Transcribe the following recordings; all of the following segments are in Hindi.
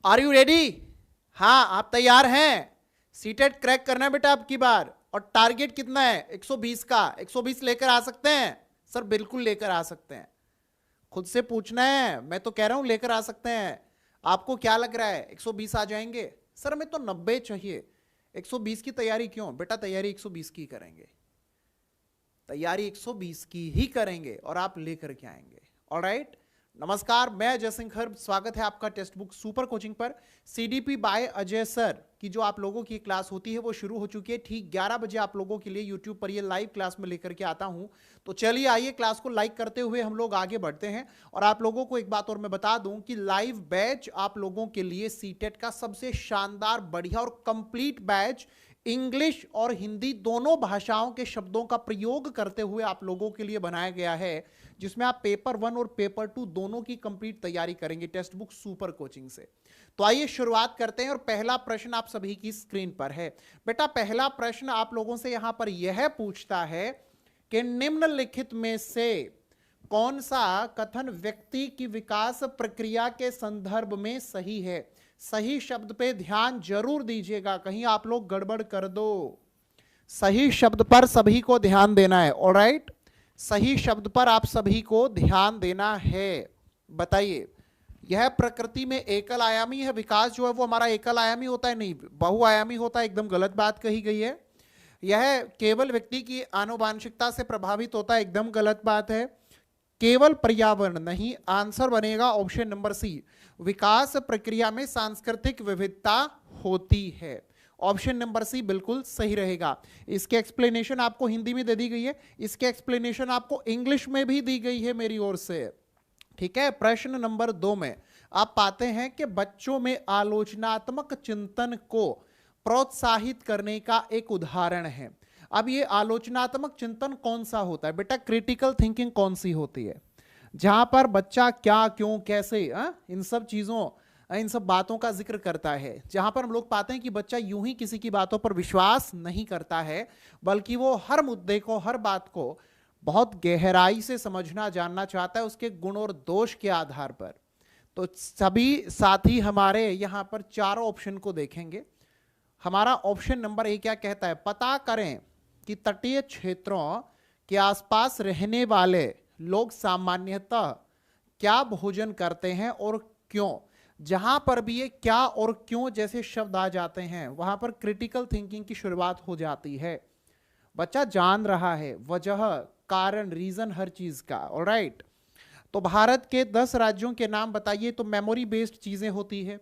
Are you ready? हाँ, आप तैयार हैं? सीटेट क्रैक करना है बेटा आपकी बार। और टारगेट कितना है? 120 का। 120 लेकर आ सकते हैं? सर बिल्कुल लेकर आ सकते हैं। खुद से पूछना है, मैं तो कह रहा हूं लेकर आ सकते हैं। आपको क्या लग रहा है 120 आ जाएंगे? सर हमें तो 90 चाहिए। 120 की तैयारी क्यों बेटा? तैयारी 120 की करेंगे, तैयारी 120 की ही करेंगे और आप लेकर के आएंगे। ऑलराइट, नमस्कार, मैं अजय सिंह खर्ब। स्वागत है आपका टेक्स्ट बुक सुपर कोचिंग पर। सीडीपी बाय अजय सर की जो आप लोगों की क्लास होती है वो शुरू हो चुकी है। ठीक 11 बजे आप लोगों के लिए यूट्यूब पर ये लाइव क्लास में लेकर के आता हूं। तो चलिए आइए, क्लास को लाइक करते हुए हम लोग आगे बढ़ते हैं। और आप लोगों को एक बात और मैं बता दूं कि लाइव बैच आप लोगों के लिए सीटेट का सबसे शानदार, बढ़िया और कंप्लीट बैच, इंग्लिश और हिंदी दोनों भाषाओं के शब्दों का प्रयोग करते हुए आप लोगों के लिए बनाया गया है, जिसमें आप पेपर 1 और पेपर 2 दोनों की कंप्लीट तैयारी करेंगे टेक्स्ट बुक सुपर कोचिंग से। तो आइए शुरुआत करते हैं। और पहला प्रश्न आप सभी की स्क्रीन पर है। बेटा पहला प्रश्न आप लोगों से यहां पर यह पूछता है कि निम्नलिखित में से कौन सा कथन व्यक्ति की विकास प्रक्रिया के संदर्भ में सही है? सही शब्द पे ध्यान जरूर दीजिएगा, कहीं आप लोग गड़बड़ कर दो। सही शब्द पर सभी को ध्यान देना है। ऑलराइट, सही शब्द पर आप सभी को ध्यान देना है। बताइए, यह प्रकृति में एकल आयामी है? विकास जो है वो हमारा एकल आयामी होता है? नहीं, बहुआयामी होता है। एकदम गलत बात कही गई है। यह केवल व्यक्ति की आनुवांशिकता से प्रभावित होता है? एकदम गलत बात है। केवल पर्यावरण नहीं, आंसर बनेगा ऑप्शन नंबर सी, विकास प्रक्रिया में सांस्कृतिक विविधता होती है। ऑप्शन नंबर सी बिल्कुल सही रहेगा। इसके एक्सप्लेनेशन आपको हिंदी में दे दी गई है, इसके एक्सप्लेनेशन आपको इंग्लिश में भी दी गई है मेरी ओर से। ठीक है, प्रश्न नंबर 2 में आप पाते हैं कि बच्चों में आलोचनात्मक चिंतन को प्रोत्साहित करने का एक उदाहरण है। अब ये आलोचनात्मक चिंतन कौन सा होता है बेटा? क्रिटिकल थिंकिंग कौन सी होती है? जहां पर बच्चा क्या, क्यों, कैसे, इन सब चीजों, इन सब बातों का जिक्र करता है। जहां पर हम लोग पाते हैं कि बच्चा यूं ही किसी की बातों पर विश्वास नहीं करता है, बल्कि वो हर मुद्दे को, हर बात को बहुत गहराई से समझना, जानना चाहता है, उसके गुण और दोष के आधार पर। तो सभी साथी हमारे यहां पर चारों ऑप्शन को देखेंगे। हमारा ऑप्शन नंबर ए क्या कहता है? पता करें कि तटीय क्षेत्रों के आसपास रहने वाले लोग सामान्यतः क्या भोजन करते हैं और क्यों। जहां पर भी ये क्या और क्यों जैसे शब्द आ जाते हैं, वहां पर क्रिटिकल थिंकिंग की शुरुआत हो जाती है। बच्चा जान रहा है वजह, कारण, रीजन हर चीज का। ऑलराइट, तो भारत के 10 राज्यों के नाम बताइए। तो मेमोरी बेस्ड चीजें होती है,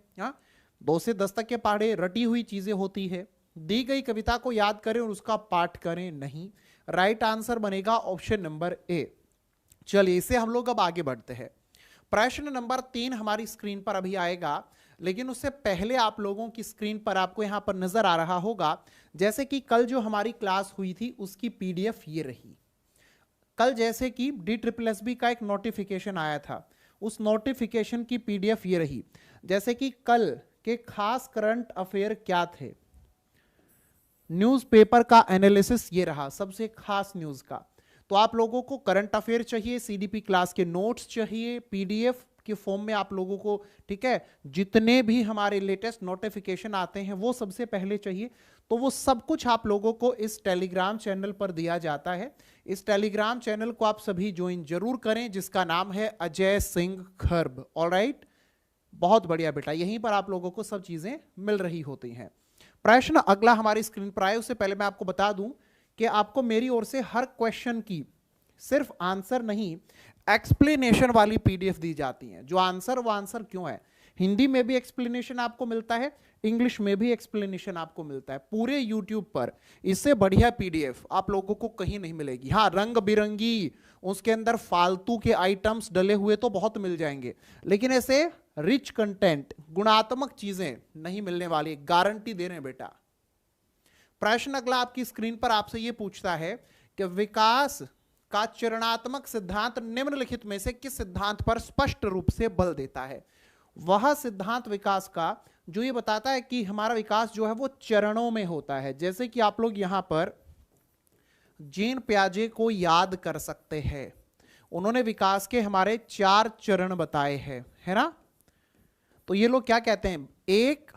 2 से 10 तक के पढ़े, रटी हुई चीजें होती है। दी गई कविता को याद करें और उसका पाठ करें नहीं। राइट आंसर बनेगा ऑप्शन नंबर ए। चलिए इसे हम लोग अब आगे बढ़ते हैं। प्रश्न नंबर 3 हमारी स्क्रीन पर अभी आएगा, लेकिन उससे पहले आप लोगों की स्क्रीन पर आपको यहां पर नजर आ रहा होगा, जैसे कि कल जो हमारी क्लास हुई थी उसकी पीडीएफ ये रही। कल जैसे कि DSSB का एक नोटिफिकेशन आया था, उस नोटिफिकेशन की पीडीएफ ये रही। जैसे कि कल के खास करंट अफेयर क्या थे, न्यूज़पेपर का एनालिसिस ये रहा, सबसे खास न्यूज का। तो आप लोगों को करंट अफेयर चाहिए, सीडीपी क्लास के नोट्स चाहिए, पीडीएफ के फॉर्म में आप लोगों को, ठीक है, जितने भी हमारे लेटेस्ट नोटिफिकेशन आते हैं वो सबसे पहले चाहिए। तो वो सब कुछ आप लोगों को इस टेलीग्राम चैनल पर दिया जाता है। इस टेलीग्राम चैनल को आप सभी ज्वाइन जरूर करें, जिसका नाम है अजय सिंह खर्ब। ऑलराइट, बहुत बढ़िया बेटा, यहीं पर आप लोगों को सब चीजें मिल रही होती हैं। प्रश्न अगला हमारी स्क्रीन पर आए, उससे पहले मैं आपको बता दूं कि आपको मेरी ओर से हर क्वेश्चन की सिर्फ आंसर नहीं, एक्सप्लेनेशन वाली पीडीएफ दी जाती है। जो आंसर, वो आंसर क्यों है, हिंदी में भी एक्सप्लेनेशन आपको मिलता है, इंग्लिश में भी एक्सप्लेनेशन आपको मिलता है, पूरे यूट्यूब पर। इससे बढ़िया पीडीएफ आप लोगों को कहीं नहीं मिलेगी। हाँ, रंग बिरंगी, उसके अंदर फालतू के आइटम्स डले हुए तो बहुत मिल जाएंगे, लेकिन ऐसे रिच कंटेंट, गुणात्मक चीजें नहीं मिलने वाली, गारंटी दे रहे हैं बेटा। प्रश्न अगला आपकी स्क्रीन पर आपसे यह पूछता है कि विकास का चरणात्मक सिद्धांत निम्नलिखित में से किस सिद्धांत पर स्पष्ट रूप से बल देता है? वह सिद्धांत विकास का जो ये बताता है कि हमारा विकास जो है वो चरणों में होता है। जैसे कि आप लोग यहां पर जीन प्याजे को याद कर सकते हैं, उन्होंने विकास के हमारे 4 चरण बताए हैं, है ना। तो ये लोग क्या कहते हैं, एक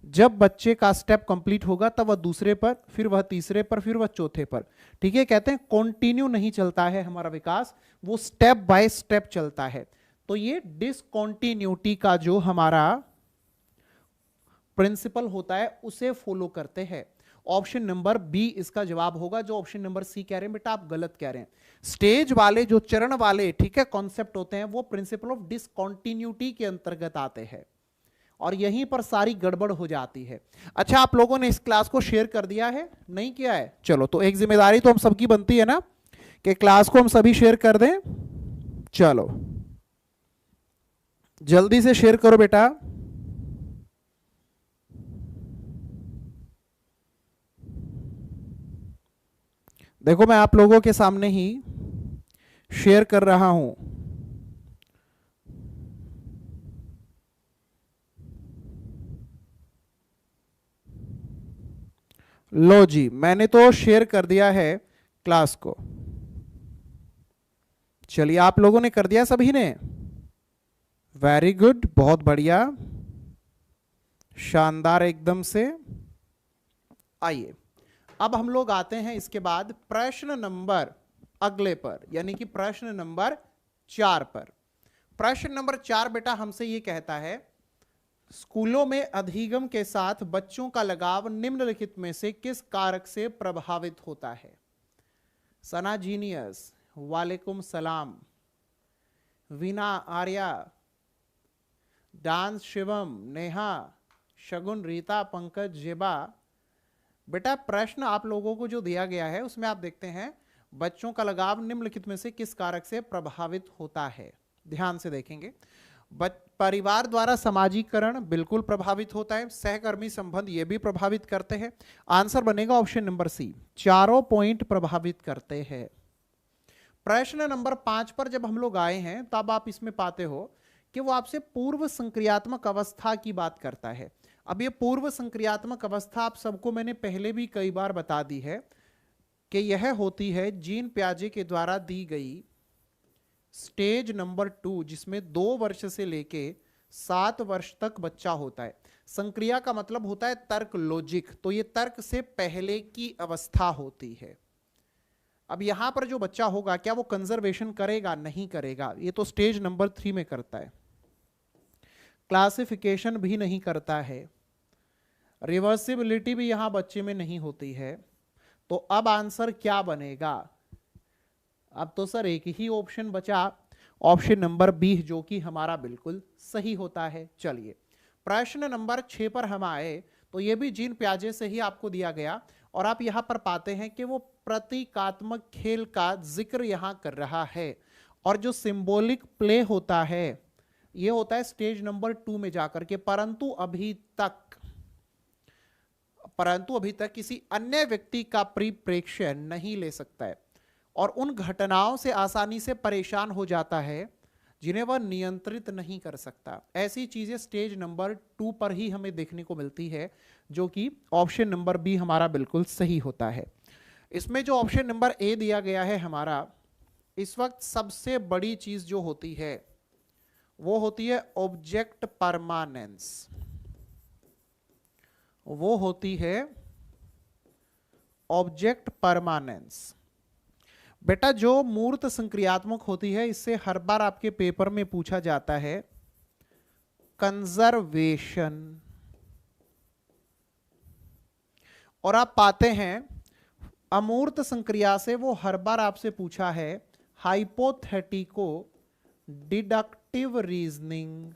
जब बच्चे का स्टेप कंप्लीट होगा तब वह दूसरे पर, फिर वह तीसरे पर, फिर वह चौथे पर, ठीक है। कहते हैं कॉन्टिन्यू नहीं चलता है हमारा विकास, वो स्टेप बाय स्टेप चलता है। तो ये डिसकॉन्टिन्यूटी का जो हमारा प्रिंसिपल होता है उसे फॉलो करते हैं। ऑप्शन नंबर बी इसका जवाब होगा। जो ऑप्शन नंबर सी कह रहे हैं बेटा आप गलत कह रहे हैं। स्टेज वाले जो चरण वाले, ठीक है, कॉन्सेप्ट होते हैं वो प्रिंसिपल ऑफ डिसकॉन्टिन्यूटी के अंतर्गत आते हैं और यहीं पर सारी गड़बड़ हो जाती है। अच्छा, आप लोगों ने इस क्लास को शेयर कर दिया है, नहीं किया है? चलो, तो एक जिम्मेदारी तो हम सबकी बनती है ना कि क्लास को हम सभी शेयर कर दें। चलो जल्दी से शेयर करो बेटा। देखो मैं आप लोगों के सामने ही शेयर कर रहा हूं। लो जी, मैंने तो शेयर कर दिया है क्लास को। चलिए, आप लोगों ने कर दिया सभी ने? वेरी गुड, बहुत बढ़िया, शानदार एकदम से। आइए अब हम लोग आते हैं इसके बाद प्रश्न नंबर अगले पर, यानी कि प्रश्न नंबर 4 पर। प्रश्न नंबर 4 बेटा हमसे ये कहता है, स्कूलों में अधिगम के साथ बच्चों का लगाव निम्नलिखित में से किस कारक से प्रभावित होता है? सना जीनियस, वालेकुम सलाम। वीना आर्या, डांस शिवम, नेहा, शगुन, रीता, पंकज, जेबा। बेटा प्रश्न आप लोगों को जो दिया गया है उसमें आप देखते हैं बच्चों का लगाव निम्नलिखित में से किस कारक से प्रभावित होता है। ध्यान से देखेंगे। परिवार द्वारा सामाजिकरण बिल्कुल प्रभावित होता है, सहकर्मी संबंध ये भी प्रभावित करते हैं। आंसर बनेगा ऑप्शन नंबर सी, चारों पॉइंट प्रभावित करते हैं। प्रश्न नंबर 5 पर जब हम लोग आए हैं तब आप इसमें पाते हो कि वो आपसे पूर्व संक्रियात्मक अवस्था की बात करता है। अब ये पूर्व संक्रियात्मक अवस्था आप सबको मैंने पहले भी कई बार बता दी है कि यह होती है जीन प्याजे के द्वारा दी गई स्टेज नंबर 2, जिसमें 2 वर्ष से लेके 7 वर्ष तक बच्चा होता है। संक्रिया का मतलब होता है तर्क, लॉजिक, तो ये तर्क से पहले की अवस्था होती है। अब यहां पर जो बच्चा होगा क्या वो कंजर्वेशन करेगा? नहीं करेगा, ये तो स्टेज नंबर 3 में करता है। क्लासिफिकेशन भी नहीं करता है, रिवर्सिबिलिटी भी यहां बच्चे में नहीं होती है। तो अब आंसर क्या बनेगा? अब तो सर एक ही ऑप्शन बचा, ऑप्शन नंबर बी, जो कि हमारा बिल्कुल सही होता है। चलिए प्रश्न नंबर 6 पर हम आए तो ये भी जीन प्याजे से ही आपको दिया गया और आप यहां पर पाते हैं कि वो प्रतीकात्मक खेल का जिक्र यहां कर रहा है और जो सिंबॉलिक प्ले होता है ये होता है स्टेज नंबर 2 में जाकर के। परंतु अभी तक किसी अन्य व्यक्ति का परिप्रेक्ष्य नहीं ले सकता है और उन घटनाओं से आसानी से परेशान हो जाता है जिन्हें वह नियंत्रित नहीं कर सकता। ऐसी चीजें स्टेज नंबर 2 पर ही हमें देखने को मिलती है, जो कि ऑप्शन नंबर बी हमारा बिल्कुल सही होता है। इसमें जो ऑप्शन नंबर ए दिया गया है हमारा, इस वक्त सबसे बड़ी चीज जो होती है वो होती है ऑब्जेक्ट परमानेंस। वो होती है ऑब्जेक्ट परमानेंस। बेटा जो मूर्त संक्रियात्मक होती है इससे हर बार आपके पेपर में पूछा जाता है कंजर्वेशन, और आप पाते हैं अमूर्त संक्रिया से वो हर बार आपसे पूछा है हाइपोथेटिको डिडक्टिव रीजनिंग।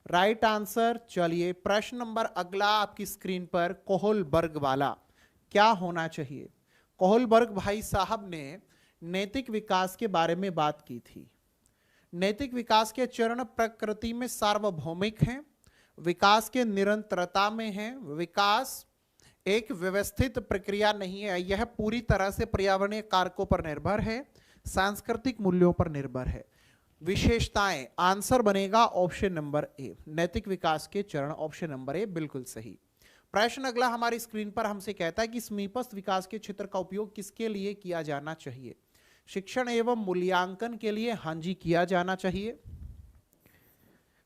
Right answer. चलिए प्रश्न नंबर अगला आपकी स्क्रीन पर कोहलबर्ग वाला क्या होना चाहिए? कोहलबर्ग भाई साहब ने नैतिक विकास के बारे में बात की थी। नैतिक विकास के चरण प्रकृति में सार्वभौमिक हैं, विकास के निरंतरता में हैं, विकास एक व्यवस्थित प्रक्रिया नहीं है, यह पूरी तरह से पर्यावरणीय कारकों पर निर्भर है, सांस्कृतिक मूल्यों पर निर्भर है। विशेषताएं, आंसर बनेगा ऑप्शन नंबर ए, नैतिक विकास के चरण, ऑप्शन नंबर ए बिल्कुल सही। प्रश्न अगला हमारी स्क्रीन पर हमसे कहता है कि समीपस्थ विकास के क्षेत्र का उपयोग किसके लिए किया जाना चाहिए? शिक्षण एवं मूल्यांकन के लिए, हाँ जी किया जाना चाहिए।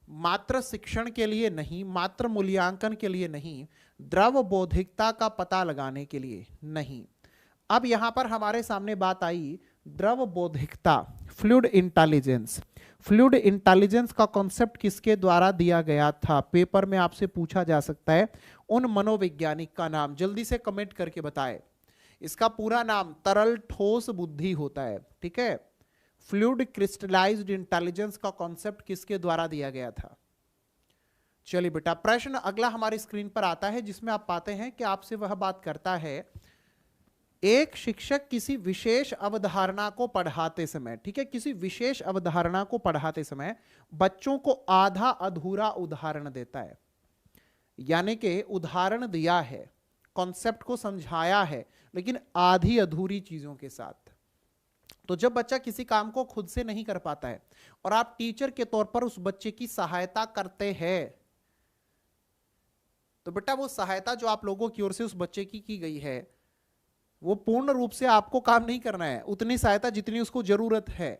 मात्र शिक्षण के लिए नहीं, मात्र मूल्यांकन के लिए नहीं, द्रव बौद्धिकता का पता लगाने के लिए नहीं। अब यहां पर हमारे सामने बात आई द्रव बौद्धिकता, फ्लूइड इंटेलिजेंस। फ्लूइड इंटेलिजेंस का कॉन्सेप्ट किसके द्वारा दिया गया था? पेपर में आपसे पूछा जा सकता है। उन मनोवैज्ञानिक का नाम जल्दी से कमेंट करके बताएं। इसका पूरा नाम तरल ठोस बुद्धि होता है, ठीक है। फ्लूइड क्रिस्टलाइज्ड इंटेलिजेंस का कॉन्सेप्ट किसके द्वारा दिया गया था? चलिए बेटा, प्रश्न अगला हमारी स्क्रीन पर आता है, जिसमें आप पाते हैं कि आपसे वह बात करता है, एक शिक्षक किसी विशेष अवधारणा को पढ़ाते समय, ठीक है, किसी विशेष अवधारणा को पढ़ाते समय बच्चों को आधा अधूरा उदाहरण देता है। यानी कि उदाहरण दिया है, कॉन्सेप्ट को समझाया है, लेकिन आधी अधूरी चीजों के साथ। तो जब बच्चा किसी काम को खुद से नहीं कर पाता है और आप टीचर के तौर पर उस बच्चे की सहायता करते हैं, तो बेटा वो सहायता जो आप लोगों की ओर से उस बच्चे की गई है, वो पूर्ण रूप से आपको काम नहीं करना है, उतनी सहायता जितनी उसको जरूरत है।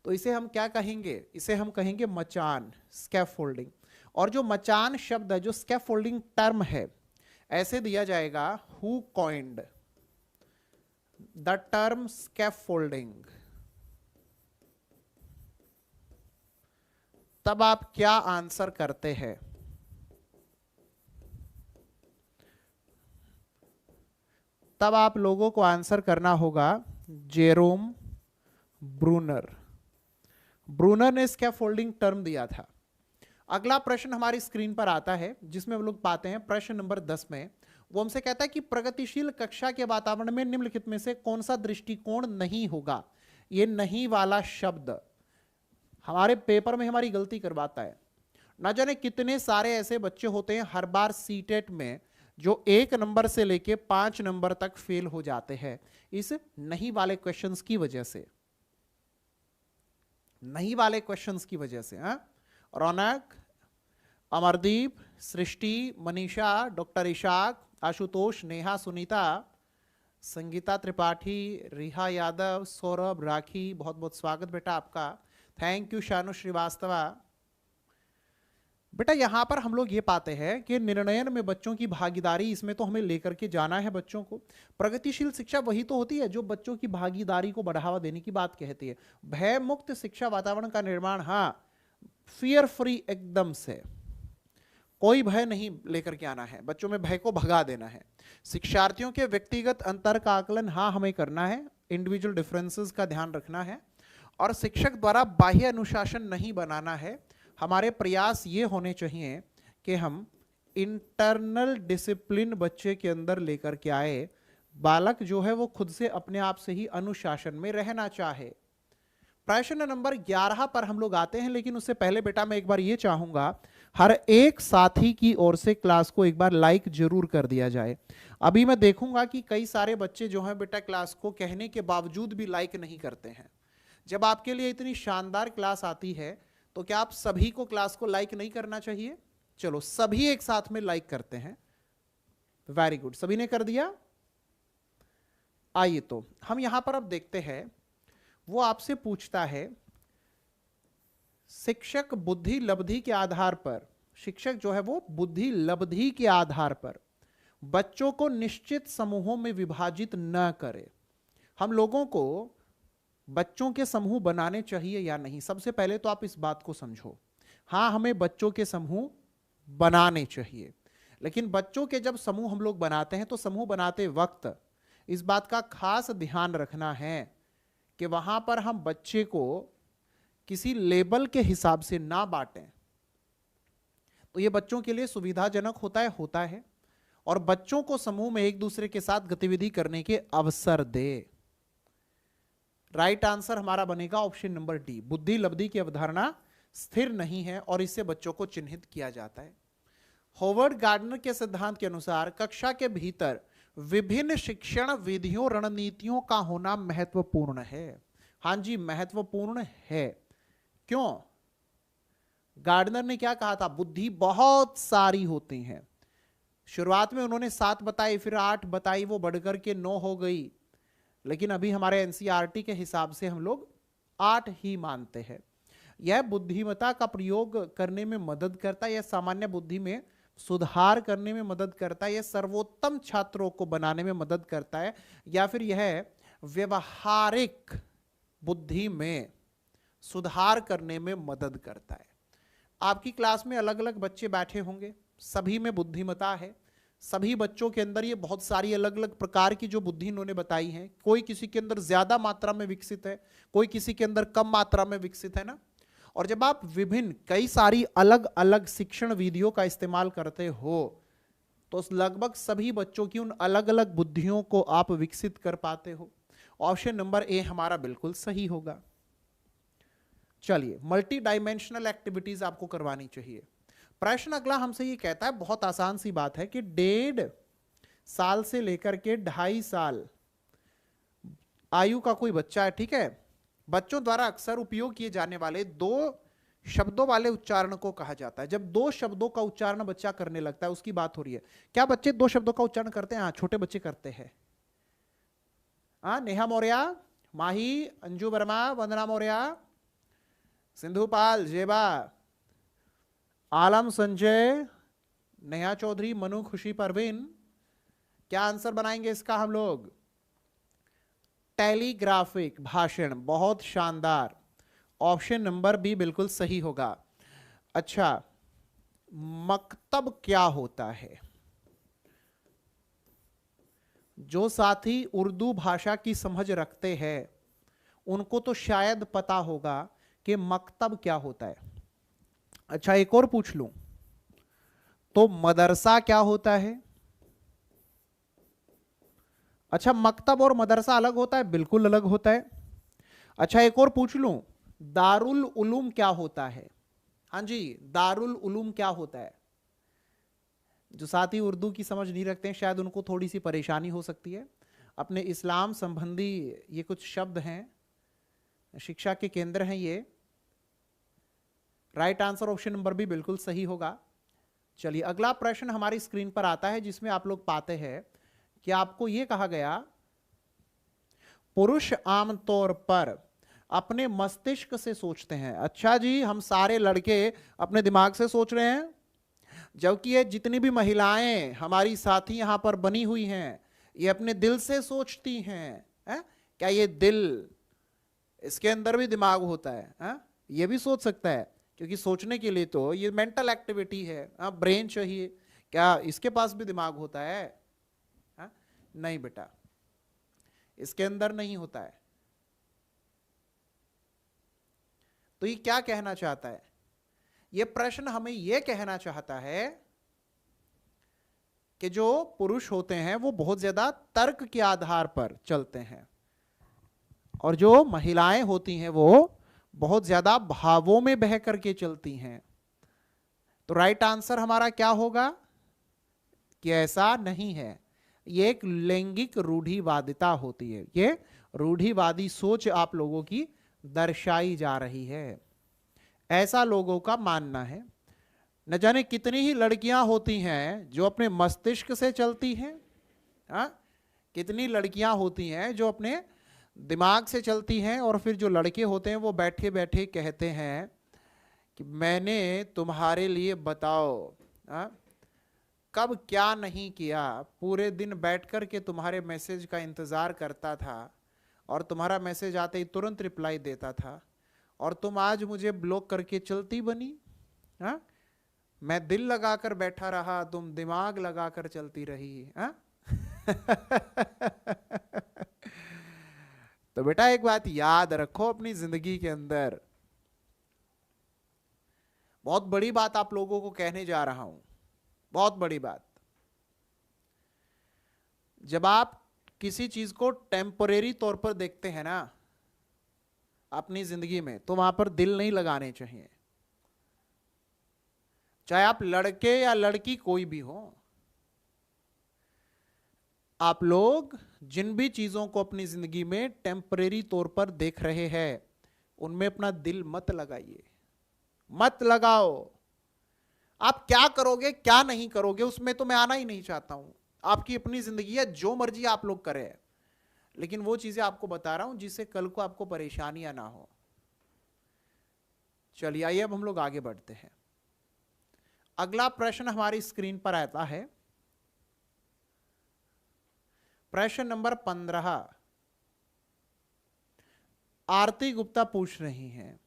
तो इसे हम क्या कहेंगे? इसे हम कहेंगे मचान, स्कैफोल्डिंग। और जो मचान शब्द है, जो स्कैफोल्डिंग टर्म है, ऐसे दिया जाएगा, who coined the term scaffolding. तब आप क्या आंसर करते हैं? तब आप लोगों को आंसर करना होगा जेरोम ब्रूनर। ब्रूनर ने स्कैफोल्डिंग टर्म दिया था। अगला प्रश्न हमारी स्क्रीन पर आता है, जिसमें हम लोग पाते हैं प्रश्न नंबर 10 में, वो हमसे कहता है कि प्रगतिशील कक्षा के वातावरण में निम्नलिखित में से कौन सा दृष्टिकोण नहीं होगा? ये नहीं वाला शब्द हमारे पेपर में हमारी गलती करवाता है। ना जाने कितने सारे ऐसे बच्चे होते हैं हर बार सीटेट में जो 1 नंबर से लेके 5 नंबर तक फेल हो जाते हैं इस नहीं वाले क्वेश्चंस की वजह से, नहीं वाले क्वेश्चंस की वजह से। रौनक, अमरदीप, सृष्टि, मनीषा, डॉक्टर इशाक, आशुतोष, नेहा, सुनीता, संगीता त्रिपाठी, रिहा यादव, सौरभ, राखी, बहुत बहुत स्वागत बेटा आपका। Thank you Shanu Srivastava. बेटा यहां पर हम लोग ये पाते हैं कि निर्णयन में बच्चों की भागीदारी, इसमें तो हमें लेकर के जाना है बच्चों को। प्रगतिशील शिक्षा वही तो होती है जो बच्चों की भागीदारी को बढ़ावा देने की बात कहती है। भय मुक्त शिक्षा वातावरण का निर्माण, हाँ, फियर फ्री एकदम से, कोई भय नहीं लेकर के आना है, बच्चों में भय को भगा देना है। शिक्षार्थियों के व्यक्तिगत अंतर का आकलन, हाँ, हमें करना है, इंडिविजुअल डिफरेंसेस का ध्यान रखना है, और शिक्षक द्वारा बाह्य अनुशासन नहीं बनाना है। हमारे प्रयास ये होने चाहिए कि हम इंटरनल डिसिप्लिन बच्चे के अंदर लेकर के आए, बालक जो है वो खुद से अपने आप से ही अनुशासन में रहना चाहे। प्रश्न नंबर 11 पर हम लोग आते हैं, लेकिन उससे पहले बेटा मैं एक बार ये चाहूंगा हर एक साथी की ओर से क्लास को एक बार लाइक जरूर कर दिया जाए। अभी मैं देखूंगा कि कई सारे बच्चे जो हैं बेटा क्लास को कहने के बावजूद भी लाइक नहीं करते हैं। जब आपके लिए इतनी शानदार क्लास आती है तो क्या आप सभी को क्लास को लाइक नहीं करना चाहिए? चलो सभी एक साथ में लाइक करते हैं। वेरी गुड, सभी ने कर दिया। आइए तो हम यहां पर अब देखते हैं, वो आपसे पूछता है शिक्षक बुद्धि लब्धि के आधार पर, शिक्षक जो है वो बुद्धि लब्धि के आधार पर बच्चों को निश्चित समूहों में विभाजित न करे। हम लोगों को बच्चों के समूह बनाने चाहिए या नहीं? सबसे पहले तो आप इस बात को समझो, हाँ, हमें बच्चों के समूह बनाने चाहिए, लेकिन बच्चों के जब समूह हम लोग बनाते हैं तो समूह बनाते वक्त इस बात का खास ध्यान रखना है कि वहां पर हम बच्चे को किसी लेबल के हिसाब से ना बांटें। तो ये बच्चों के लिए सुविधाजनक होता है, और बच्चों को समूह में एक दूसरे के साथ गतिविधि करने के अवसर दे। राइट आंसर हमारा बनेगा ऑप्शन नंबर डी। बुद्धि लब्धि की अवधारणा स्थिर नहीं है और इससे बच्चों को चिन्हित किया जाता है। होवर्ड गार्डनर के सिद्धांत के अनुसार कक्षा के भीतर विभिन्न शिक्षण विधियों रणनीतियों का होना महत्वपूर्ण है। हां जी, महत्वपूर्ण है। क्यों? गार्डनर ने क्या कहा था? बुद्धि बहुत सारी होती हैं। शुरुआत में उन्होंने 7 बताई, फिर 8 बताई, वो बढ़कर के 9 हो गई, लेकिन अभी हमारे एनसीईआरटी के हिसाब से हम लोग 8 ही मानते हैं। यह बुद्धिमत्ता का प्रयोग करने में मदद करता है, यह सामान्य बुद्धि में सुधार करने में मदद करता है, यह सर्वोत्तम छात्रों को बनाने में मदद करता है, या फिर यह व्यवहारिक बुद्धि में सुधार करने में मदद करता है। आपकी क्लास में अलग अलग बच्चे बैठे होंगे, सभी में बुद्धिमत्ता है, सभी बच्चों के अंदर ये बहुत सारी अलग अलग प्रकार की जो बुद्धि इन्होंने बताई है, कोई किसी के अंदर ज्यादा मात्रा में विकसित है, कोई किसी के अंदर कम मात्रा में विकसित है ना। और जब आप विभिन्न कई सारी अलग अलग शिक्षण विधियों का इस्तेमाल करते हो तो लगभग सभी बच्चों की उन अलग अलग बुद्धियों को आप विकसित कर पाते हो। ऑप्शन नंबर ए हमारा बिल्कुल सही होगा। चलिए, मल्टी डायमेंशनल एक्टिविटीज आपको करवानी चाहिए। प्रश्न अगला हमसे ये कहता है, बहुत आसान सी बात है, कि 1.5 साल से लेकर के 2.5 साल आयु का कोई बच्चा है, ठीक है। बच्चों द्वारा अक्सर उपयोग किए जाने वाले 2 शब्दों वाले उच्चारण को कहा जाता है। जब 2 शब्दों का उच्चारण बच्चा करने लगता है उसकी बात हो रही है। क्या बच्चे 2 शब्दों का उच्चारण करते हैं? हाँ, छोटे बच्चे करते हैं। नेहा मौर्य, माही, अंजू वर्मा, वंदना मौर्य, सिंधुपाल, जेबा, आलम, संजय, नेहा चौधरी, मनु, खुशी, परवीन। क्या आंसर बनाएंगे इसका हम लोग? टेलीग्राफिक भाषण, बहुत शानदार। ऑप्शन नंबर बी बिल्कुल सही होगा। अच्छा, मकतब क्या होता है? जो साथी उर्दू भाषा की समझ रखते हैं उनको तो शायद पता होगा कि मकतब क्या होता है। अच्छा, एक और पूछ लूं तो मदरसा क्या होता है? अच्छा, मकतब और मदरसा अलग होता है? बिल्कुल अलग होता है। अच्छा, एक और पूछ लूं, दारुल उलूम क्या होता है? हाँ जी, दारुल उलूम क्या होता है? जो साथी उर्दू की समझ नहीं रखते हैं शायद उनको थोड़ी सी परेशानी हो सकती है। अपने इस्लाम संबंधी ये कुछ शब्द हैं, शिक्षा के केंद्र हैं ये। Right answer option number B बिल्कुल सही होगा। चलिए, अगला प्रश्न हमारी स्क्रीन पर आता है जिसमें आप लोग पाते हैं कि आपको यह कहा गया, पुरुष आमतौर पर अपने मस्तिष्क से सोचते हैं। अच्छा जी, हम सारे लड़के अपने दिमाग से सोच रहे हैं, जबकि ये जितनी भी महिलाएं हमारी साथी यहां पर बनी हुई हैं ये अपने दिल से सोचती हैं। क्या ये दिल, इसके अंदर भी दिमाग होता है? ये भी सोच सकता है, क्योंकि सोचने के लिए तो ये मेंटल एक्टिविटी है, ब्रेन चाहिए। क्या इसके पास भी दिमाग होता है? नहीं बेटा, इसके अंदर नहीं होता है। तो ये क्या कहना चाहता है? ये प्रश्न हमें यह कहना चाहता है कि जो पुरुष होते हैं वो बहुत ज्यादा तर्क के आधार पर चलते हैं और जो महिलाएं होती हैं वो बहुत ज्यादा भावों में बह करके चलती हैं। तो राइट आंसर हमारा क्या होगा कि ऐसा नहीं है। ये एक लैंगिक रूढ़िवादिता होती है, ये रूढ़िवादी सोच आप लोगों की दर्शाई जा रही है, ऐसा लोगों का मानना है। न जाने कितनी ही लड़कियां होती हैं जो अपने मस्तिष्क से चलती हैं, कितनी लड़कियां होती हैं जो अपने दिमाग से चलती हैं, और फिर जो लड़के होते हैं वो बैठे बैठे कहते हैं कि मैंने तुम्हारे लिए, बताओ कब क्या नहीं किया, पूरे दिन बैठ कर के तुम्हारे मैसेज का इंतज़ार करता था और तुम्हारा मैसेज आते ही तुरंत रिप्लाई देता था, और तुम आज मुझे ब्लॉक करके चलती बनी। मैं दिल लगाकर बैठा रहा, तुम दिमाग लगाकर चलती रही। तो बेटा एक बात याद रखो अपनी जिंदगी के अंदर, बहुत बड़ी बात आप लोगों को कहने जा रहा हूं, बहुत बड़ी बात। जब आप किसी चीज को टेम्परेरी तौर पर देखते हैं ना अपनी जिंदगी में, तो वहां पर दिल नहीं लगाने चाहिए, चाहे आप लड़के या लड़की कोई भी हो। आप लोग जिन भी चीजों को अपनी जिंदगी में टेम्परेरी तौर पर देख रहे हैं उनमें अपना दिल मत लगाइए, मत लगाओ। आप क्या करोगे क्या नहीं करोगे उसमें तो मैं आना ही नहीं चाहता हूं, आपकी अपनी जिंदगी है, जो मर्जी आप लोग करें, लेकिन वो चीजें आपको बता रहा हूं जिससे कल को आपको परेशानियां ना हो। चलिए आइए अब हम लोग आगे बढ़ते हैं। अगला प्रश्न हमारी स्क्रीन पर आता है, प्रश्न नंबर 15। आरती गुप्ता पूछ रही हैं।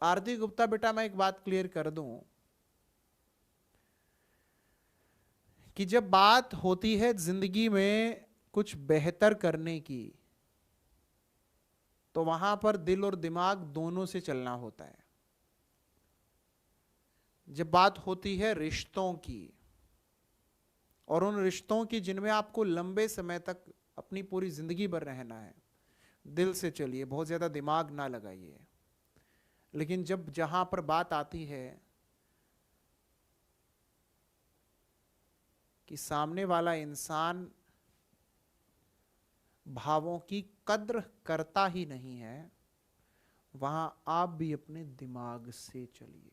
आरती गुप्ता बेटा मैं एक बात क्लियर कर दूं कि जब बात होती है जिंदगी में कुछ बेहतर करने की, तो वहां पर दिल और दिमाग दोनों से चलना होता है। जब बात होती है रिश्तों की, और उन रिश्तों की जिनमें आपको लंबे समय तक अपनी पूरी जिंदगी भर रहना है, दिल से चलिए, बहुत ज्यादा दिमाग ना लगाइए। लेकिन जब जहां पर बात आती है कि सामने वाला इंसान भावों की कद्र करता ही नहीं है, वहां आप भी अपने दिमाग से चलिए।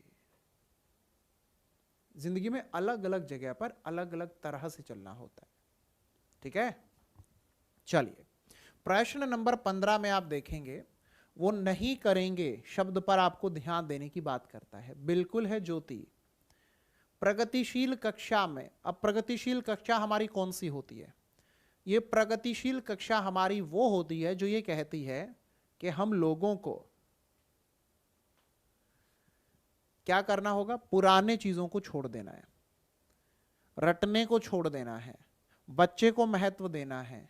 जिंदगी में अलग अलग जगह पर अलग अलग तरह से चलना होता है, ठीक है। चलिए प्रश्न नंबर 15 में आप देखेंगे, वो नहीं करेंगे शब्द पर आपको ध्यान देने की बात करता है। बिल्कुल है ज्योति। प्रगतिशील कक्षा में, अब प्रगतिशील कक्षा हमारी कौन सी होती है? ये प्रगतिशील कक्षा हमारी वो होती है जो ये कहती है कि हम लोगों को क्या करना होगा? पुराने चीजों को छोड़ देना है, रटने को छोड़ देना है, बच्चे को महत्व देना है।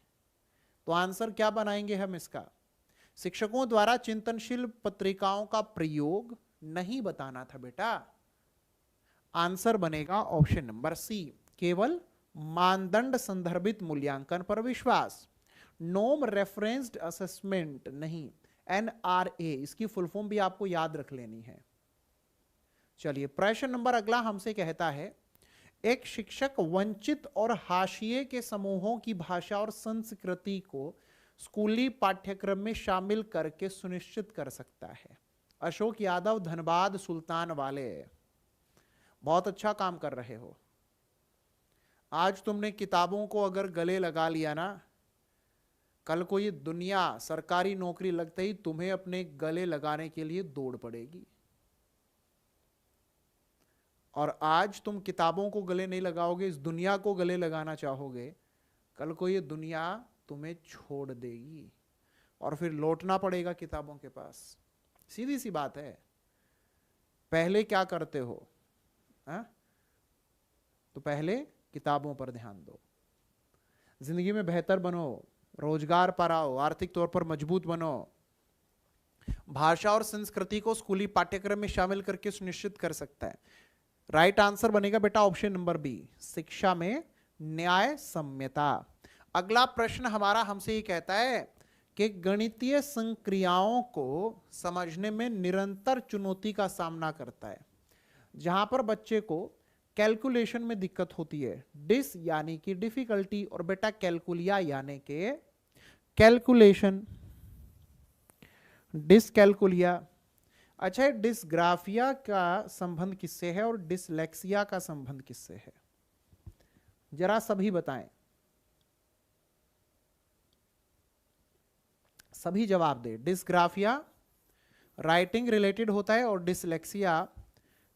तो आंसर क्या बनाएंगे हम इसका? शिक्षकों द्वारा चिंतनशील पत्रिकाओं का प्रयोग नहीं बताना था बेटा। आंसर बनेगा ऑप्शन नंबर सी, केवल मानदंड संदर्भित मूल्यांकन पर विश्वास। नॉर्म रेफरेंस्ड असेसमेंट नहीं, NRA, इसकी फुल फॉर्म भी आपको याद रख लेनी है। चलिए प्रश्न नंबर अगला हमसे कहता है, एक शिक्षक वंचित और हाशिए के समूहों की भाषा और संस्कृति को स्कूली पाठ्यक्रम में शामिल करके सुनिश्चित कर सकता है। अशोक यादव, धनबाद, सुल्तान वाले, बहुत अच्छा काम कर रहे हो। आज तुमने किताबों को अगर गले लगा लिया ना, कल को ये दुनिया सरकारी नौकरी लगते ही तुम्हें अपने गले लगाने के लिए दौड़ पड़ेगी। और आज तुम किताबों को गले नहीं लगाओगे, इस दुनिया को गले लगाना चाहोगे, कल को ये दुनिया तुम्हें छोड़ देगी और फिर लौटना पड़ेगा किताबों के पास। सीधी सी बात है। पहले क्या करते हो? तो पहले किताबों पर ध्यान दो, जिंदगी में बेहतर बनो, रोजगार पर आओ, आर्थिक तौर पर मजबूत बनो। भाषा और संस्कृति को स्कूली पाठ्यक्रम में शामिल करके सुनिश्चित कर सकता है। राइट आंसर बनेगा बेटा ऑप्शन नंबर बी, शिक्षा में न्याय सम्यता। अगला प्रश्न हमारा हमसे ये कहता है कि गणितीय संक्रियाओं को समझने में निरंतर चुनौती का सामना करता है। जहां पर बच्चे को कैलकुलेशन में दिक्कत होती है, डिस यानी कि डिफिकल्टी, और बेटा कैलकुलिया यानी कि कैलकुलेशन, डिसकैलकुलिया। अच्छा, डिसग्राफिया का संबंध किससे है और डिसलेक्सिया का संबंध किससे है? जरा सभी बताएं, सभी जवाब दे। डिसग्राफिया राइटिंग रिलेटेड होता है और डिसलेक्सिया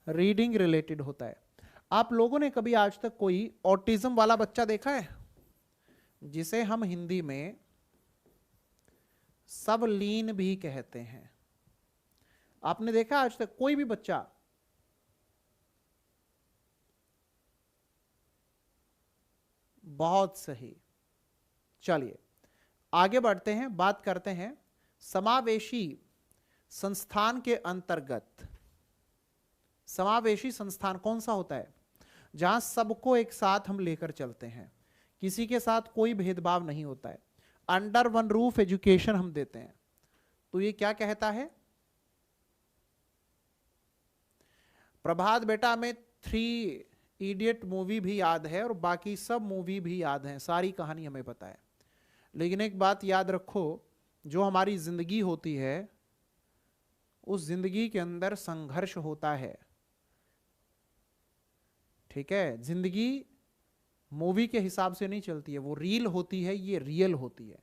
रीडिंग रिलेटेड होता है। आप लोगों ने कभी आज तक कोई ऑटिज्म वाला बच्चा देखा है, जिसे हम हिंदी में सबलीन भी कहते हैं? आपने देखा आज तक कोई भी बच्चा? बहुत सही। चलिए आगे बढ़ते हैं, बात करते हैं समावेशी संस्थान के अंतर्गत। समावेशी संस्थान कौन सा होता है? जहां सबको एक साथ हम लेकर चलते हैं, किसी के साथ कोई भेदभाव नहीं होता है, अंडर वन रूफ एजुकेशन हम देते हैं। तो ये क्या कहता है? प्रभात बेटा में 3 इडियट मूवी भी याद है और बाकी सब मूवी भी याद है, सारी कहानी हमें पता है। लेकिन एक बात याद रखो, जो हमारी जिंदगी होती है उस जिंदगी के अंदर संघर्ष होता है, ठीक है। जिंदगी मूवी के हिसाब से नहीं चलती है, वो रील होती है, ये रियल होती है।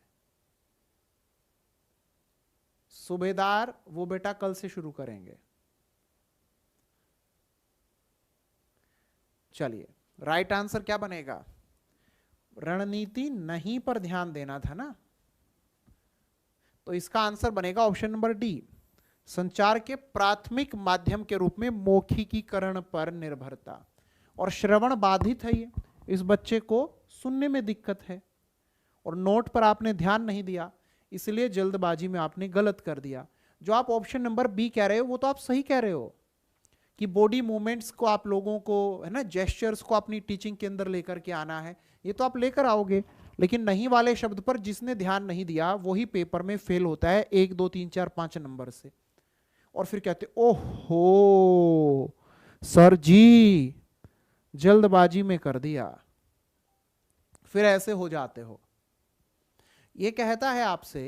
सूबेदार वो बेटा कल से शुरू करेंगे। चलिए राइट आंसर क्या बनेगा? रणनीति नहीं पर ध्यान देना था ना, तो इसका आंसर बनेगा ऑप्शन नंबर डी, संचार के प्राथमिक माध्यम के रूप में मौखिकीकरण पर निर्भरता। और श्रवण बाधित है, ये इस बच्चे को सुनने में दिक्कत है और नोट पर आपने ध्यान नहीं दिया, इसलिए जल्दबाजी में आपने गलत कर दिया। जो आप ऑप्शन नंबर बी कह रहे हो वो तो आप सही कह रहे हो कि बॉडी मूवमेंट्स को आप लोगों को, है ना, जेस्चर्स को अपनी टीचिंग के अंदर लेकर के आना है, ये तो आप लेकर आओगे। लेकिन नहीं वाले शब्द पर जिसने ध्यान नहीं दिया वही पेपर में फेल होता है 1 2 3 4 5 नंबर से। और फिर कहते ओहो सर जी जल्दबाजी में कर दिया, फिर ऐसे हो जाते हो। ये कहता है आपसे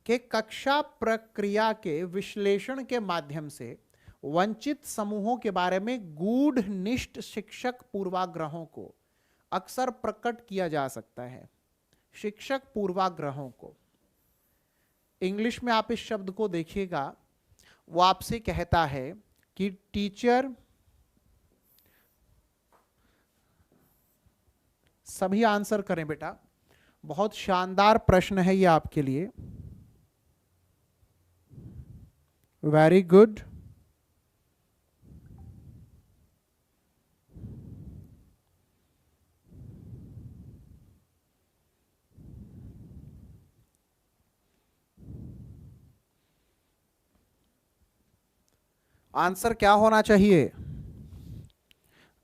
कि कक्षा प्रक्रिया के विश्लेषण के माध्यम से वंचित समूहों के बारे में गूढ़निष्ठ शिक्षक पूर्वाग्रहों को अक्सर प्रकट किया जा सकता है। शिक्षक पूर्वाग्रहों को इंग्लिश में आप इस शब्द को देखिएगा, वो आपसे कहता है कि टीचर, सभी आंसर करें बेटा, बहुत शानदार प्रश्न है ये आपके लिए। Very good. आंसर क्या होना चाहिए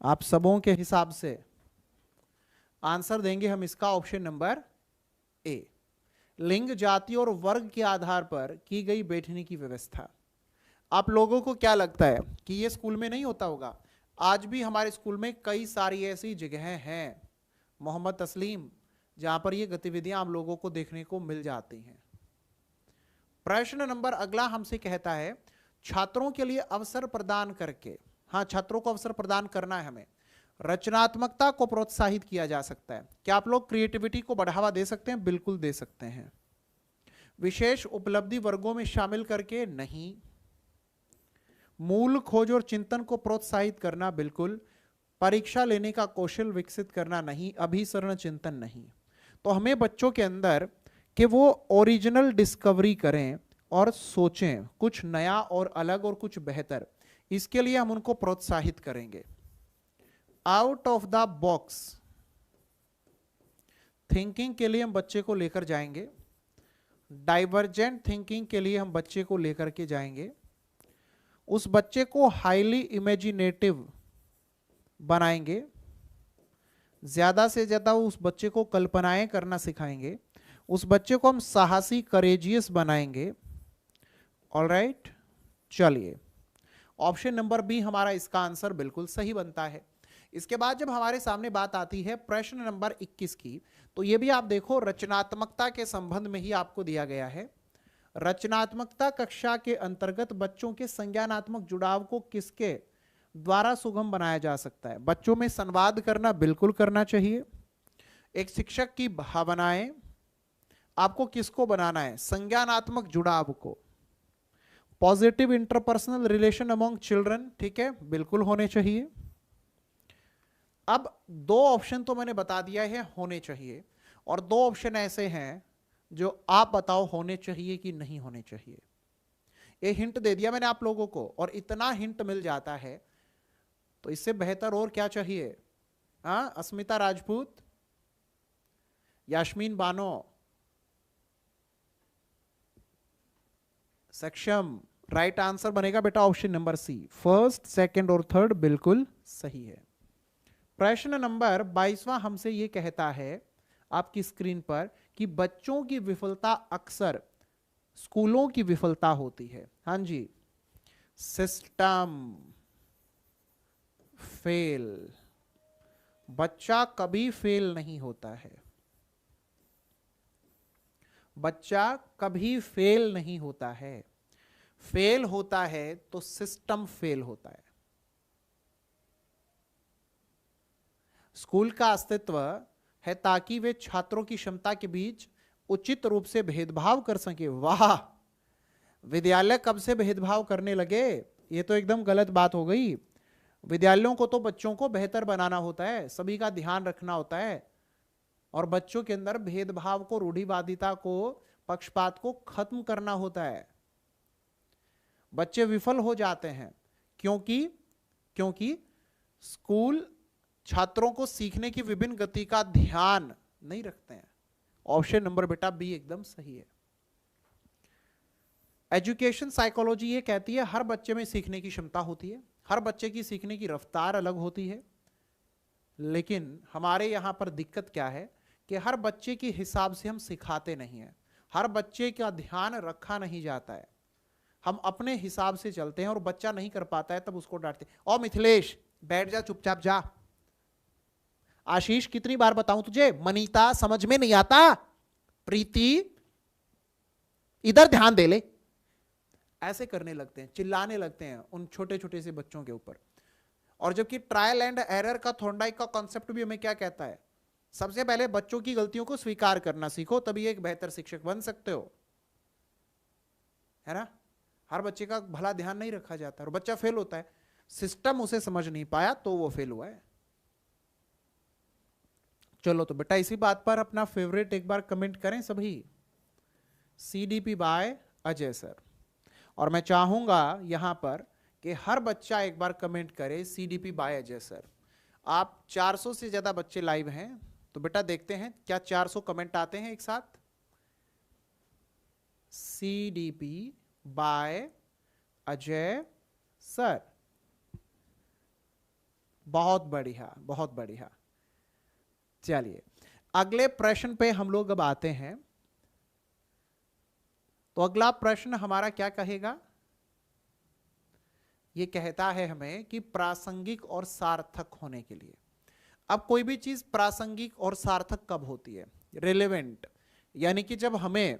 आप सबों के हिसाब से? आंसर देंगे हम इसका ऑप्शन नंबर ए, लिंग, जाति और वर्ग के आधार पर की गई बैठने की व्यवस्था। आप लोगों को क्या लगता है कि ये स्कूल में नहीं होता होगा? आज भी हमारे स्कूल में कई सारी ऐसी जगहें हैं मोहम्मद तस्लीम जहां पर ये गतिविधियां हम लोगों को देखने को मिल जाती हैं। प्रश्न नंबर अगला हमसे कहता है छात्रों के लिए अवसर प्रदान करके, हाँ छात्रों को अवसर प्रदान करना है हमें, रचनात्मकता को प्रोत्साहित किया जा सकता है। क्या आप लोग क्रिएटिविटी को बढ़ावा दे सकते हैं? बिल्कुल दे सकते हैं। विशेष उपलब्धि वर्गों में शामिल करके नहीं। मूल खोज और चिंतन को प्रोत्साहित करना बिल्कुल। परीक्षा लेने का कौशल विकसित करना नहीं। अभिसरण चिंतन नहीं। तो हमें बच्चों के अंदर कि वो ओरिजिनल डिस्कवरी करें और सोचें कुछ नया और अलग और कुछ बेहतर, इसके लिए हम उनको प्रोत्साहित करेंगे। Out of the box thinking के लिए हम बच्चे को लेकर जाएंगे। डाइवर्जेंट थिंकिंग के लिए हम बच्चे को लेकर के जाएंगे। उस बच्चे को हाईली इमेजिनेटिव बनाएंगे। ज्यादा से ज्यादा उस बच्चे को कल्पनाएं करना सिखाएंगे। उस बच्चे को हम साहसी, करेजियस बनाएंगे। ऑलराइट, चलिए ऑप्शन नंबर बी हमारा इसका आंसर बिल्कुल सही बनता है। इसके बाद जब हमारे सामने बात आती है प्रश्न नंबर 21 की, तो ये भी आप देखो रचनात्मकता के संबंध में ही आपको दिया गया है। रचनात्मकता कक्षा के अंतर्गत बच्चों के संज्ञानात्मक जुड़ाव को किसके द्वारा सुगम बनाया जा सकता है? बच्चों में संवाद करना बिल्कुल करना चाहिए। एक शिक्षक की भावनाएं आपको किसको बनाना है? संज्ञानात्मक जुड़ाव को। Positive interpersonal relation among children, ठीक है, बिल्कुल होने चाहिए। अब दो ऑप्शन तो मैंने बता दिया है होने चाहिए, और दो ऑप्शन ऐसे हैं जो आप बताओ होने चाहिए कि नहीं होने चाहिए। ये हिंट दे दिया मैंने आप लोगों को, और इतना हिंट मिल जाता है तो इससे बेहतर और क्या चाहिए? हाँ, अस्मिता राजपूत, यास्मीन बानो, सक्षम। राइट आंसर बनेगा बेटा option number C, first, second और थर्ड बिल्कुल सही है। प्रश्न नंबर 22वां हमसे यह कहता है आपकी स्क्रीन पर कि बच्चों की विफलता अक्सर स्कूलों की विफलता होती है। हां जी, सिस्टम फेल। बच्चा कभी फेल नहीं होता है। बच्चा कभी फेल नहीं होता है। फेल होता है तो सिस्टम फेल होता है। स्कूल का अस्तित्व है ताकि वे छात्रों की क्षमता के बीच उचित रूप से भेदभाव कर सके। वाह, विद्यालय कब से भेदभाव करने लगे? ये तो एकदम गलत बात हो गई। विद्यालयों को तो बच्चों को बेहतर बनाना होता है, सभी का ध्यान रखना होता है, और बच्चों के अंदर भेदभाव को, रूढ़िवादिता को, पक्षपात को खत्म करना होता है। बच्चे विफल हो जाते हैं क्योंकि स्कूल छात्रों को सीखने की विभिन्न गति का ध्यान नहीं रखते हैं। ऑप्शन नंबर बेटा बी एकदम सही है। एजुकेशन साइकोलॉजी ये कहती है हर बच्चे में सीखने की क्षमता होती है, हर बच्चे की सीखने की रफ्तार अलग होती है, लेकिन हमारे यहां पर दिक्कत क्या है कि हर बच्चे के हिसाब से हम सिखाते नहीं हैं, हर बच्चे का ध्यान रखा नहीं जाता है। हम अपने हिसाब से चलते हैं और बच्चा नहीं कर पाता है तब उसको डांटते हैं। और मिथिलेश बैठ जा, चुपचाप जा। आशीष कितनी बार बताऊं तुझे? मनीता समझ में नहीं आता, प्रीति इधर ध्यान दे ले। ऐसे करने लगते हैं, चिल्लाने लगते हैं उन छोटे छोटे से बच्चों के ऊपर। और जबकि ट्रायल एंड एरर का, थॉर्नडाइक का कॉन्सेप्ट भी हमें क्या कहता है? सबसे पहले बच्चों की गलतियों को स्वीकार करना सीखो, तभी एक बेहतर शिक्षक बन सकते हो, है ना। हर बच्चे का भला ध्यान नहीं रखा जाता और बच्चा फेल होता है, सिस्टम उसे समझ नहीं पाया तो वो फेल हुआ है। चलो तो बेटा इसी बात पर अपना फेवरेट एक बार कमेंट करें सभी, CDP बाय अजय सर। और मैं चाहूंगा यहां पर कि हर बच्चा एक बार कमेंट करे CDP बाय अजय सर। आप 400 से ज्यादा बच्चे लाइव हैं, तो बेटा देखते हैं क्या 400 कमेंट आते हैं एक साथ। CDP बाय अजय सर, बहुत बढ़िया, बहुत बढ़िया। चलिए अगले प्रश्न पे हम लोग अब आते हैं। तो अगला प्रश्न हमारा क्या कहेगा? ये कहता है हमें कि प्रासंगिक और सार्थक होने के लिए। अब कोई भी चीज प्रासंगिक और सार्थक कब होती है? रिलेवेंट, यानी कि जब हमें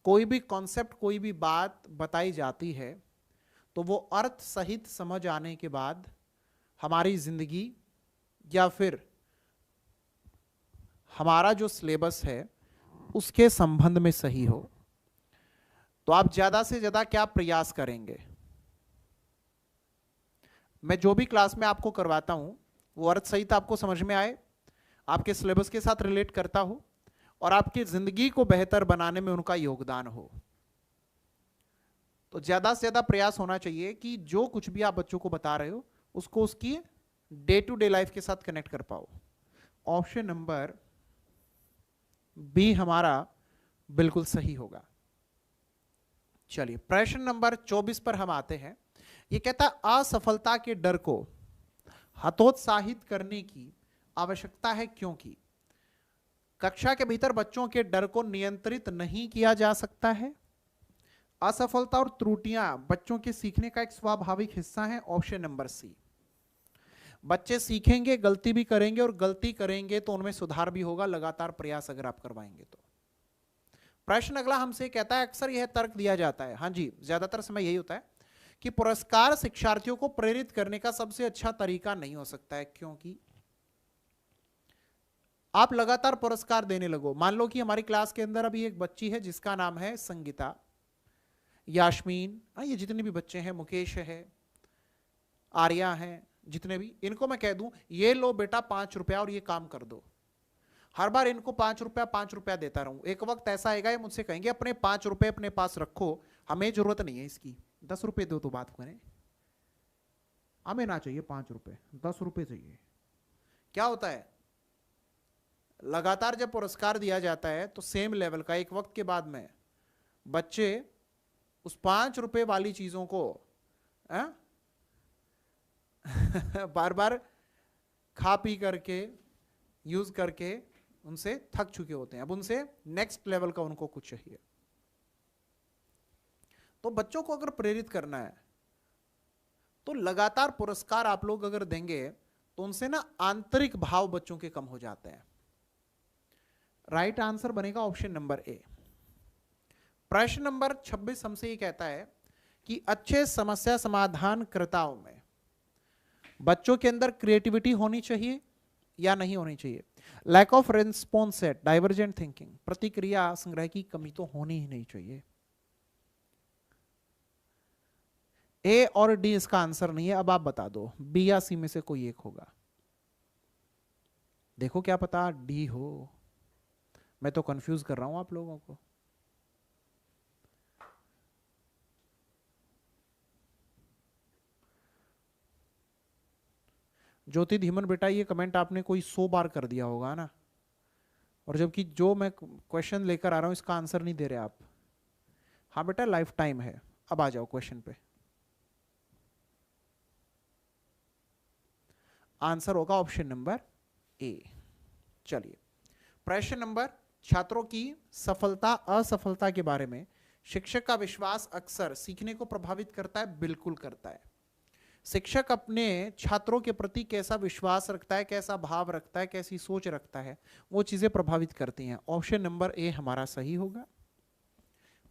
कोई भी कॉन्सेप्ट, कोई भी बात बताई जाती है तो वो अर्थ सहित समझ आने के बाद हमारी जिंदगी या फिर हमारा जो सिलेबस है उसके संबंध में सही हो। तो आप ज्यादा से ज्यादा क्या प्रयास करेंगे? मैं जो भी क्लास में आपको करवाता हूं वो अर्थ सहित आपको समझ में आए, आपके सिलेबस के साथ रिलेट करता हो और आपकी जिंदगी को बेहतर बनाने में उनका योगदान हो। तो ज्यादा से ज्यादा प्रयास होना चाहिए कि जो कुछ भी आप बच्चों को बता रहे हो उसको उसकी डे टू डे लाइफ के साथ कनेक्ट कर पाओ। ऑप्शन नंबर बी हमारा बिल्कुल सही होगा। चलिए प्रश्न नंबर 24 पर हम आते हैं। यह कहता है असफलता के डर को हतोत्साहित करने की आवश्यकता है क्योंकि कक्षा के भीतर बच्चों के डर को नियंत्रित नहीं किया जा सकता है। असफलता और त्रुटियां बच्चों के सीखने का एक स्वाभाविक हिस्सा है। Option number C. बच्चे सीखेंगे, गलती भी करेंगे और गलती करेंगे तो उनमें सुधार भी होगा, लगातार प्रयास अगर आप करवाएंगे तो। प्रश्न अगला हमसे कहता है, अक्सर यह तर्क दिया जाता है, हाँ जी ज्यादातर समय यही होता है कि पुरस्कार शिक्षार्थियों को प्रेरित करने का सबसे अच्छा तरीका नहीं हो सकता है क्योंकि आप लगातार पुरस्कार देने लगो। मान लो कि हमारी क्लास के अंदर अभी एक बच्ची है जिसका नाम है संगीता, यास्मीन, ये जितने भी बच्चे हैं, मुकेश है, आर्या हैं, जितने भी, इनको मैं कह दूं ये लो बेटा 5 रुपया और ये काम कर दो। हर बार इनको 5 रुपया देता रहूं। एक वक्त ऐसा आएगा ये मुझसे कहेंगे अपने 5 रुपए अपने पास रखो, हमें जरूरत नहीं है इसकी, 10 रुपए दो तो बात करें। हमें ना चाहिए 5 रुपए, 10 रुपए चाहिए। क्या होता है, लगातार जब पुरस्कार दिया जाता है तो सेम लेवल का एक वक्त के बाद में बच्चे उस 5 रुपए वाली चीजों को बार बार खा पी करके, यूज करके उनसे थक चुके होते हैं। अब उनसे नेक्स्ट लेवल का उनको कुछ चाहिए। तो बच्चों को अगर प्रेरित करना है तो लगातार पुरस्कार आप लोग अगर देंगे तो उनसे ना आंतरिक भाव बच्चों के कम हो जाते हैं। राइट आंसर बनेगा ऑप्शन नंबर ए। प्रश्न नंबर 26 हमसे ये कहता है कि अच्छे समस्या समाधानकर्ताओं में बच्चों के अंदर क्रिएटिविटी होनी चाहिए या नहीं होनी चाहिए। Lack of response set, divergent thinking, प्रतिक्रिया संग्रह की कमी तो होनी ही नहीं चाहिए। ए और डी इसका आंसर नहीं है। अब आप बता दो बी या सी में से कोई एक होगा। देखो क्या पता डी हो, मैं तो कंफ्यूज कर रहा हूं आप लोगों को। ज्योति धीमन बेटा ये कमेंट आपने कोई 100 बार कर दिया होगा ना, और जबकि जो मैं क्वेश्चन लेकर आ रहा हूं इसका आंसर नहीं दे रहे आप। हाँ बेटा लाइफ टाइम है। अब आ जाओ क्वेश्चन पे। आंसर होगा ऑप्शन नंबर ए। चलिए प्रश्न नंबर, छात्रों की सफलता असफलता के बारे में शिक्षक का विश्वास अक्सर सीखने को प्रभावित करता है? बिल्कुल करता है। शिक्षक अपने छात्रों के प्रति कैसा विश्वास रखता है, कैसा भाव रखता है, कैसी सोच रखता है, वो चीजें प्रभावित करती हैं। ऑप्शन नंबर ए हमारा सही होगा।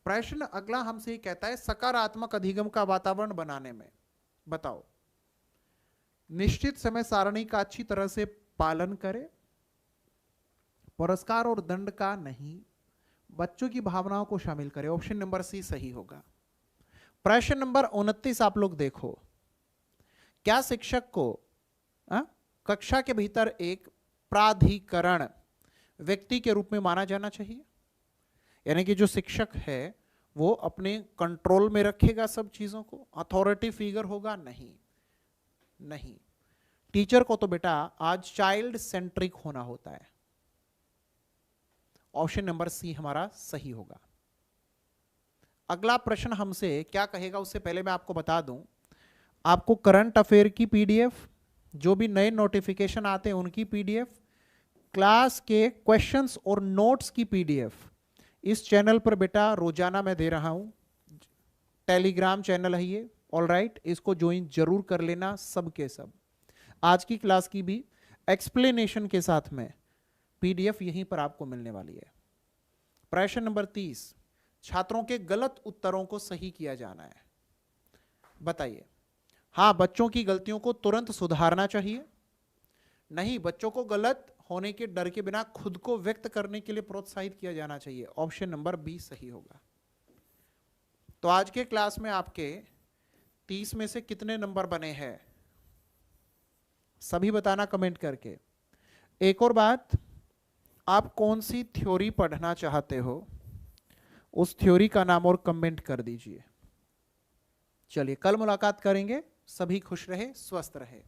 प्रश्न अगला हमसे कहता है सकारात्मक अधिगम का वातावरण बनाने में बताओ, निश्चित समय सारणी का अच्छी तरह से पालन करें, पुरस्कार और दंड का नहीं, बच्चों की भावनाओं को शामिल करें। ऑप्शन नंबर सी सही होगा। प्रश्न नंबर 29 आप लोग देखो, क्या शिक्षक को कक्षा के भीतर एक प्राधिकरण व्यक्ति के रूप में माना जाना चाहिए? यानी कि जो शिक्षक है वो अपने कंट्रोल में रखेगा सब चीजों को, अथॉरिटी फिगर होगा? नहीं नहीं। टीचर को तो बेटा आज चाइल्ड सेंट्रिक होना होता है। ऑप्शन नंबर सी हमारा सही होगा। अगला प्रश्न हमसे क्या कहेगा उससे पहले मैं आपको बता दूं, आपको करंट अफेयर की पीडीएफ, जो भी नए नोटिफिकेशन आते हैं उनकी पीडीएफ, क्लास के क्वेश्चंस और नोट्स की पीडीएफ इस चैनल पर बेटा रोजाना मैं दे रहा हूं। टेलीग्राम चैनल है ये, ऑलराइट, इसको ज्वाइन जरूर कर लेना सब के सब। आज की क्लास की भी एक्सप्लेनेशन के साथ में पीडीएफ यहीं पर आपको मिलने वाली है। प्रश्न नंबर 30, छात्रों के गलत उत्तरों को सही किया जाना है। बताइए। हाँ, बच्चों की गलतियों को तुरंत सुधारना चाहिए। नहीं, बच्चों को गलत होने के डर के बिना खुद को व्यक्त करने के लिए प्रोत्साहित किया जाना चाहिए। ऑप्शन नंबर बी सही होगा। तो आज के क्लास में आपके 30 में से कितने नंबर बने हैं सभी बताना कमेंट करके। एक और बात, आप कौन सी थ्योरी पढ़ना चाहते हो उस थ्योरी का नाम और कमेंट कर दीजिए। चलिए कल मुलाकात करेंगे। सभी खुश रहे, स्वस्थ रहे।